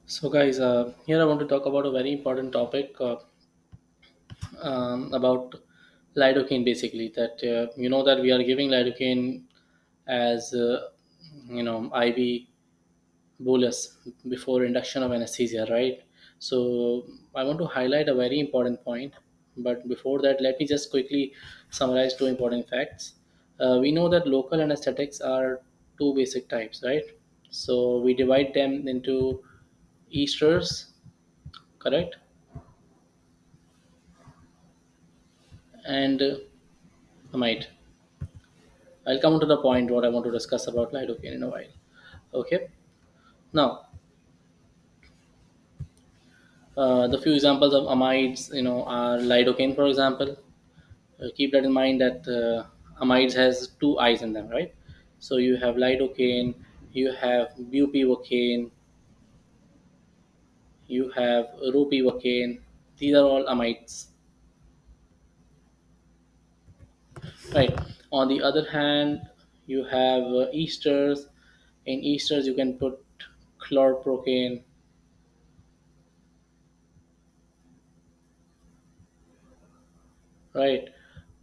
So, guys, here I want to talk about a very important topic about lidocaine. Basically, that you know that we are giving lidocaine as IV bolus before induction of anesthesia, right? So, I want to highlight a very important point. But before that, let me just quickly summarize two important facts. We know that local anesthetics are two basic types, right? So we divide them into esters, correct, and amide. I'll come to the point what I want to discuss about lidocaine in a while. Okay. Now, the few examples of amides, are lidocaine, for example. Keep that in mind that amides has two I's in them, right? So you have lidocaine, you have bupivacaine, you have ropivacaine. These are all amides, right? On the other hand, you have esters. In esters, you can put chlorprocaine, right?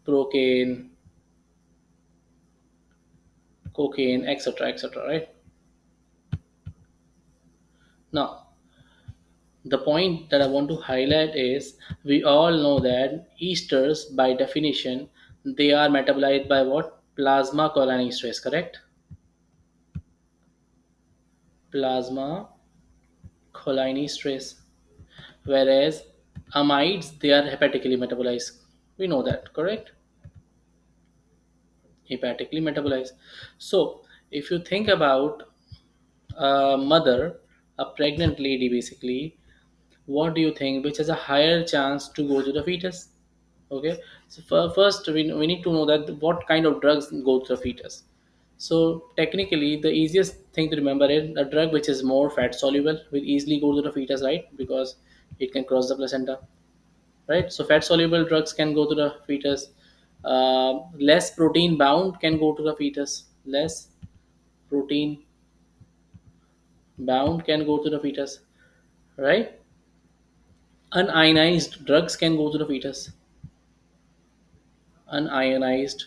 Procaine, cocaine, etc., etc., right? Now, the point that I want to highlight is we all know that esters, by definition, they are metabolized by what? Plasma cholinesterase, correct? Plasma cholinesterase. Whereas amides, they are hepatically metabolized. We know that, correct? Hepatically metabolized. So, if you think about a mother, a pregnant lady basically, what do you think which has a higher chance to go to the fetus? Okay, so first we need to know that what kind of drugs go to the fetus. So technically the easiest thing to remember is a drug which is more fat soluble will easily go to the fetus, right? Because it can cross the placenta, right? So fat soluble drugs can go to the fetus. Less protein bound can go to the fetus. Less protein bound can go to the fetus, right? Unionized drugs can go to the fetus. Unionized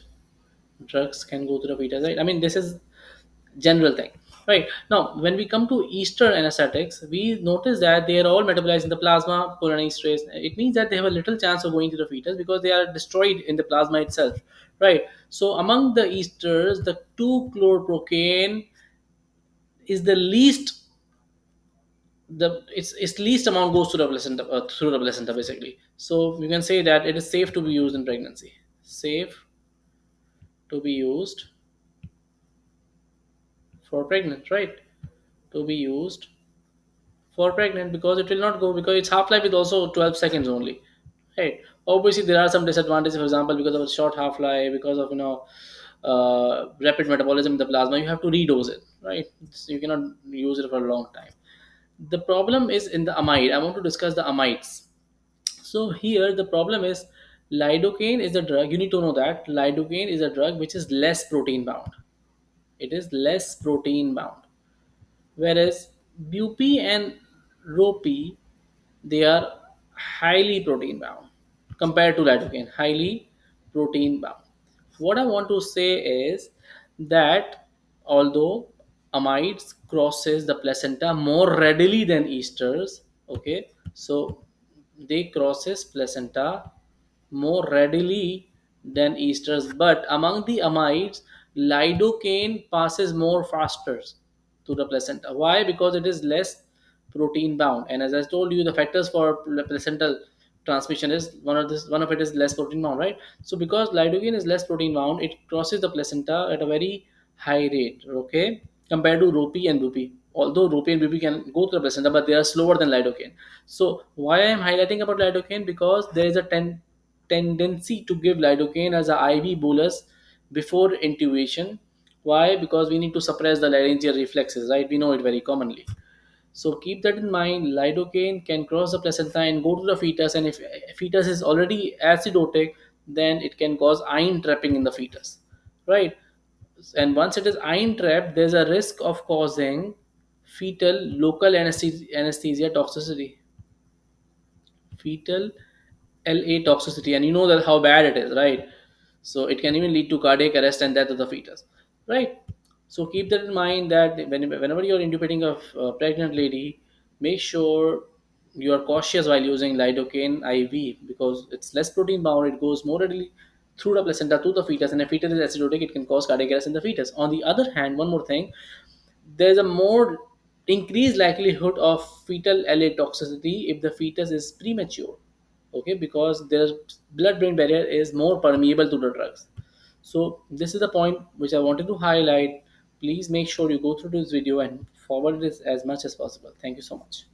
drugs can go to the fetus, right? I mean, this is general thing, right? Now when we come to eastern anesthetics, we notice that they are all metabolized in the plasma cholinesterase. It means that they have a little chance of going to the fetus because they are destroyed in the plasma itself, right? So among the esters, the 2-chlorprocaine is the least, it's least amount goes to the placenta, through the placenta basically. So you can say that it is safe to be used in pregnancy. Safe to be used for pregnant, right? To be used for pregnant because it will not go, because its half life is also 12 seconds only, right? Obviously there are some disadvantages, for example, because of a short half life, because of rapid metabolism in the plasma, you have to redose it, right? So you cannot use it for a long time. The problem is in the amide. I want to discuss the amides. So here the problem is lidocaine is a drug. You need to know that lidocaine is a drug which is less protein bound. It is less protein bound, whereas bupi and ropi, they are highly protein bound compared to lidocaine, highly protein bound. What I want to say is that although amides crosses the placenta more readily than esters, okay, so they crosses placenta more readily than esters, but among the amides, lidocaine passes more faster to the placenta. Why? Because it is less protein bound, and as I told you, the factors for placental transmission is one of it is less protein bound, right? So because lidocaine is less protein bound, it crosses the placenta at a very high rate, okay, compared to ropi and bupi. Although ropi and bupi can go to the placenta, but they are slower than lidocaine. So why I am highlighting about lidocaine? Because there is a tendency to give lidocaine as a IV bolus before intubation. Why? Because we need to suppress the laryngeal reflexes, right? We know it very commonly. So keep that in mind. Lidocaine can cross the placenta and go to the fetus, and if fetus is already acidotic, then it can cause iron trapping in the fetus, right? And once it is iron trapped, there's a risk of causing fetal local anesthesia toxicity. Fetal LA toxicity, and you know that how bad it is, right? So it can even lead to cardiac arrest and death of the fetus, right? So keep that in mind that whenever you're intubating a pregnant lady, make sure you are cautious while using lidocaine IV because it's less protein bound. It goes more readily through the placenta to the fetus, and if fetus is acidotic, it can cause cardiac arrest in the fetus. On the other hand, one more thing, there's a more increased likelihood of fetal LA toxicity if the fetus is premature. Okay, because their blood-brain barrier is more permeable to the drugs. So this is the point which I wanted to highlight. Please make sure you go through this video and forward it as much as possible. Thank you so much.